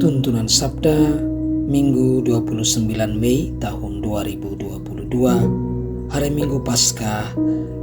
Tuntunan Sabda Minggu 29 Mei tahun 2022, hari Minggu Paskah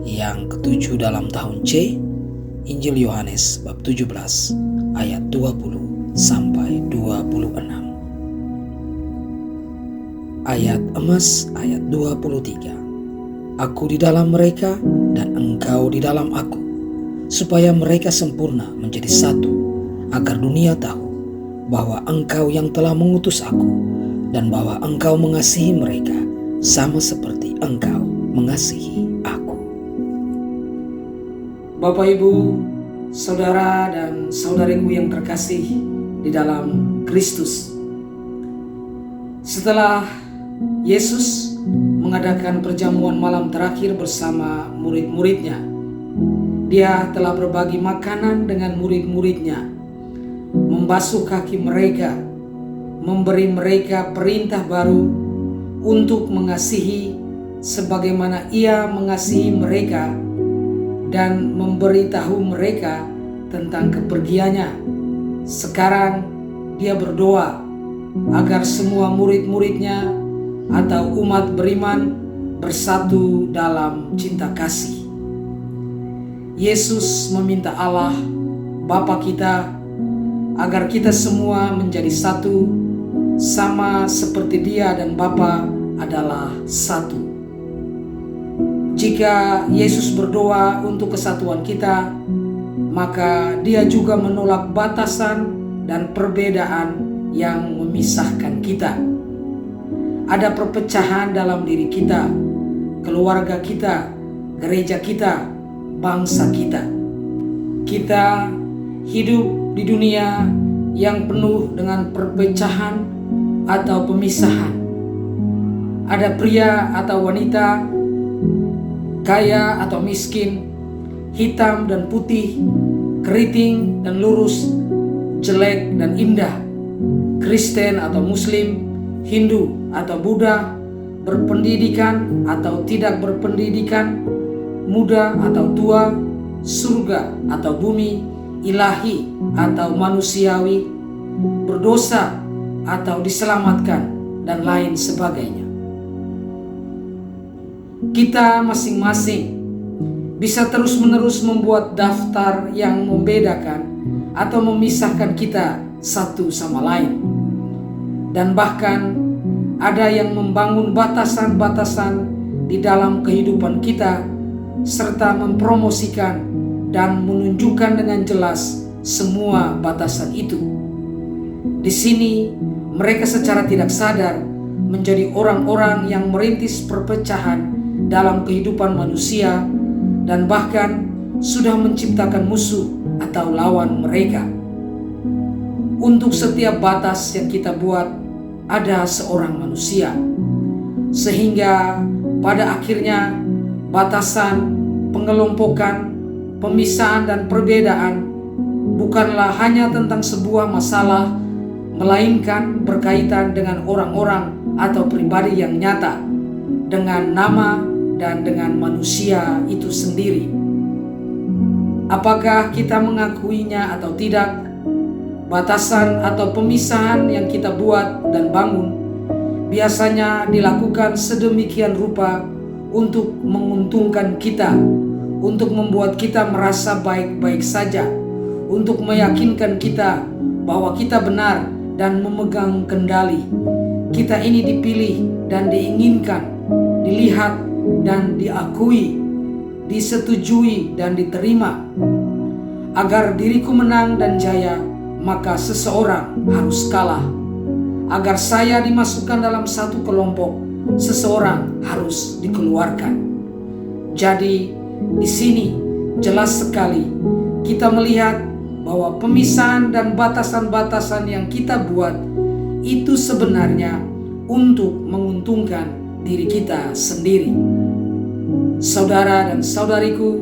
yang ketujuh dalam tahun C. Injil Yohanes bab 17 ayat 20 sampai 26. Ayat emas ayat 23. Aku di dalam mereka dan engkau di dalam aku, supaya mereka sempurna menjadi satu, agar dunia tahu bahwa engkau yang telah mengutus aku, dan bahwa engkau mengasihi mereka sama seperti engkau mengasihi aku. Bapak, Ibu, saudara dan saudariku yang terkasih di dalam Kristus. Setelah Yesus mengadakan perjamuan malam terakhir bersama murid-muridnya, Dia telah berbagi makanan dengan murid-muridnya, membasuh kaki mereka, memberi mereka perintah baru untuk mengasihi sebagaimana Ia mengasihi mereka, dan memberitahu mereka tentang kepergiannya. Sekarang Dia berdoa agar semua murid-muridnya atau umat beriman bersatu dalam cinta kasih. Yesus meminta Allah Bapa kita agar kita semua menjadi satu, sama seperti Dia dan Bapa adalah satu. Jika Yesus berdoa untuk kesatuan kita, maka Dia juga menolak batasan dan perbedaan yang memisahkan kita. Ada perpecahan dalam diri kita, keluarga kita, gereja kita, bangsa kita. Kita hidup di dunia yang penuh dengan perpecahan atau pemisahan. Ada pria atau wanita, kaya atau miskin, hitam dan putih, keriting dan lurus, jelek dan indah, Kristen atau Muslim, Hindu atau Buddha, berpendidikan atau tidak berpendidikan, muda atau tua, surga atau bumi, ilahi atau manusiawi, berdosa atau diselamatkan, dan lain sebagainya. Kita masing-masing bisa terus-menerus membuat daftar yang membedakan atau memisahkan kita satu sama lain, dan bahkan ada yang membangun batasan-batasan di dalam kehidupan kita, serta mempromosikan dan menunjukkan dengan jelas semua batasan itu. Di sini mereka secara tidak sadar menjadi orang-orang yang merintis perpecahan dalam kehidupan manusia, dan bahkan sudah menciptakan musuh atau lawan mereka. Untuk setiap batas yang kita buat ada seorang manusia, sehingga pada akhirnya batasan, pengelompokan, pemisahan dan perbedaan bukanlah hanya tentang sebuah masalah, melainkan berkaitan dengan orang-orang atau pribadi yang nyata, dengan nama dan dengan manusia itu sendiri. Apakah kita mengakuinya atau tidak, batasan atau pemisahan yang kita buat dan bangun biasanya dilakukan sedemikian rupa untuk menguntungkan kita, untuk membuat kita merasa baik-baik saja, untuk meyakinkan kita bahwa kita benar dan memegang kendali. Kita ini dipilih dan diinginkan, dilihat dan diakui, disetujui dan diterima. Agar diriku menang dan jaya, maka seseorang harus kalah. Agar saya dimasukkan dalam satu kelompok, seseorang harus dikeluarkan. Jadi di sini jelas sekali kita melihat bahwa pemisahan dan batasan-batasan yang kita buat itu sebenarnya untuk menguntungkan diri kita sendiri. Saudara dan saudariku,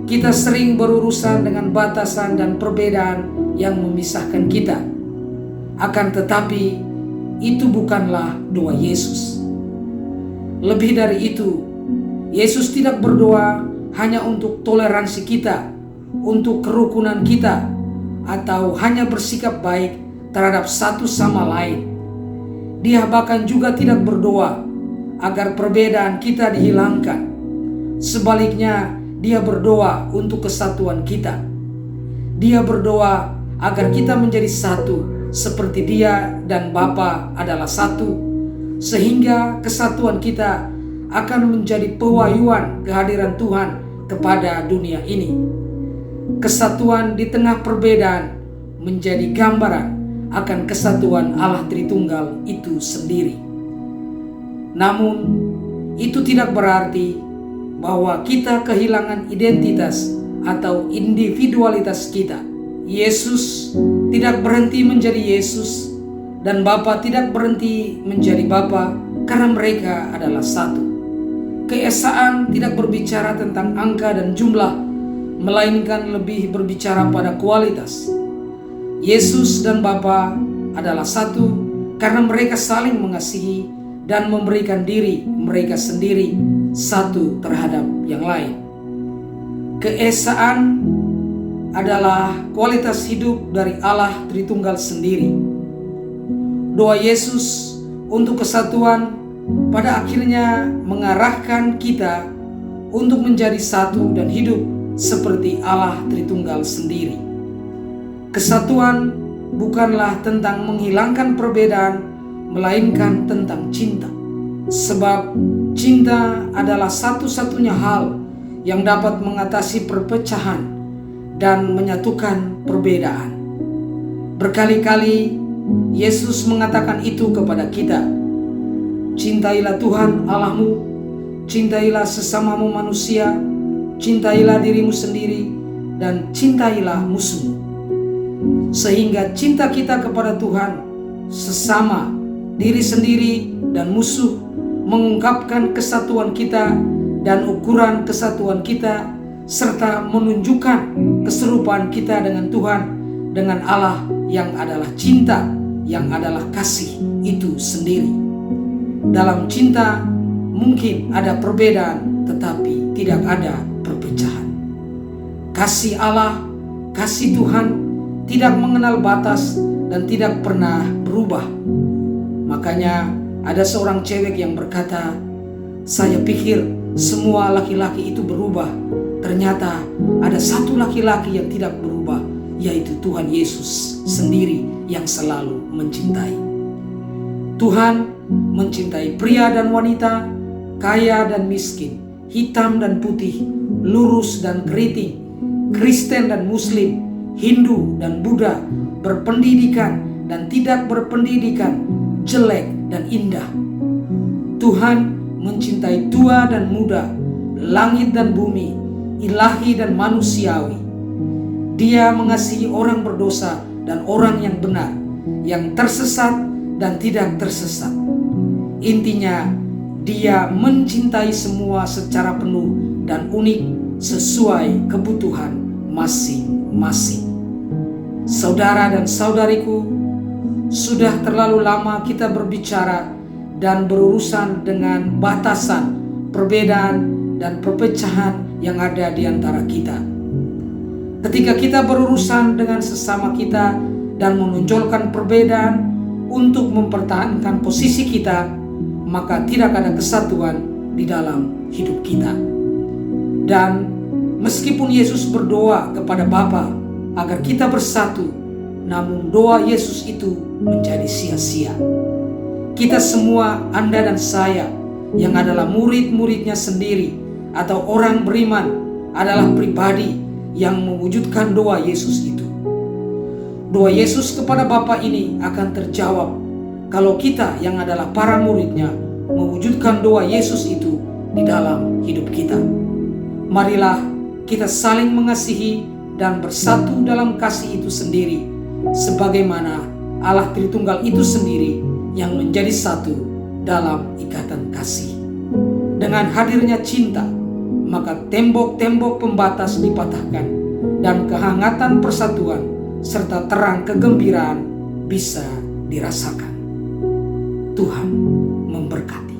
kita sering berurusan dengan batasan dan perbedaan yang memisahkan kita. Akan tetapi itu bukanlah doa Yesus. Lebih dari itu, Yesus tidak berdoa hanya untuk toleransi kita, untuk kerukunan kita, atau hanya bersikap baik terhadap satu sama lain. Dia bahkan juga tidak berdoa agar perbedaan kita dihilangkan. Sebaliknya, dia berdoa untuk kesatuan kita. Dia berdoa agar kita menjadi satu seperti dia dan Bapa adalah satu, sehingga kesatuan kita akan menjadi pewahyuan kehadiran Tuhan kepada dunia ini. Kesatuan di tengah perbedaan menjadi gambaran akan kesatuan Allah Tritunggal itu sendiri. Namun, itu tidak berarti bahwa kita kehilangan identitas atau individualitas kita. Yesus tidak berhenti menjadi Yesus dan Bapa tidak berhenti menjadi Bapa karena mereka adalah satu. Keesaan tidak berbicara tentang angka dan jumlah, melainkan lebih berbicara pada kualitas. Yesus dan Bapa adalah satu karena mereka saling mengasihi dan memberikan diri mereka sendiri satu terhadap yang lain. Keesaan adalah kualitas hidup dari Allah Tritunggal sendiri. Doa Yesus untuk kesatuan pada akhirnya mengarahkan kita untuk menjadi satu dan hidup seperti Allah Tritunggal sendiri. Kesatuan bukanlah tentang menghilangkan perbedaan, melainkan tentang cinta. Sebab cinta adalah satu-satunya hal yang dapat mengatasi perpecahan dan menyatukan perbedaan. Berkali-kali Yesus mengatakan itu kepada kita. Cintailah Tuhan Allahmu, cintailah sesamamu manusia, cintailah dirimu sendiri, dan cintailah musuhmu. Sehingga cinta kita kepada Tuhan, sesama, diri sendiri, dan musuh mengungkapkan kesatuan kita dan ukuran kesatuan kita, serta menunjukkan keserupaan kita dengan Tuhan, dengan Allah yang adalah cinta, yang adalah kasih itu sendiri. Dalam cinta mungkin ada perbedaan, tetapi tidak ada perpecahan. Kasih Allah, kasih Tuhan tidak mengenal batas dan tidak pernah berubah. Makanya ada seorang cewek yang berkata, "Saya pikir semua laki-laki itu berubah. Ternyata ada satu laki-laki yang tidak berubah, yaitu Tuhan Yesus sendiri yang selalu mencintai." Tuhan mencintai pria dan wanita, kaya dan miskin, hitam dan putih, lurus dan keriting, Kristen dan Muslim, Hindu dan Buddha, berpendidikan dan tidak berpendidikan, jelek dan indah. Tuhan mencintai tua dan muda, langit dan bumi, ilahi dan manusiawi. Dia mengasihi orang berdosa dan orang yang benar, yang tersesat dan tidak tersesat. Intinya, dia mencintai semua secara penuh dan unik sesuai kebutuhan masing-masing. Saudara dan saudariku, sudah terlalu lama kita berbicara dan berurusan dengan batasan, perbedaan, dan perpecahan yang ada di antara kita. Ketika kita berurusan dengan sesama kita dan menonjolkan perbedaan untuk mempertahankan posisi kita, maka tidak ada kesatuan di dalam hidup kita. Dan meskipun Yesus berdoa kepada Bapa agar kita bersatu, namun doa Yesus itu menjadi sia-sia. Kita semua, Anda dan saya, yang adalah murid-muridnya sendiri atau orang beriman, adalah pribadi yang mewujudkan doa Yesus itu. Doa Yesus kepada Bapa ini akan terjawab kalau kita yang adalah para muridnya mewujudkan doa Yesus itu di dalam hidup kita. Marilah kita saling mengasihi dan bersatu dalam kasih itu sendiri, sebagaimana Allah Tritunggal itu sendiri yang menjadi satu dalam ikatan kasih. Dengan hadirnya cinta, maka tembok-tembok pembatas dipatahkan dan kehangatan persatuan serta terang kegembiraan bisa dirasakan. Tuhan memberkati.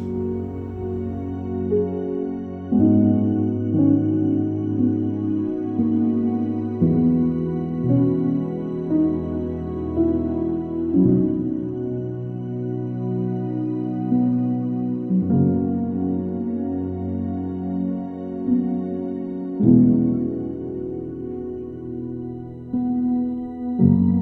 Tuhan.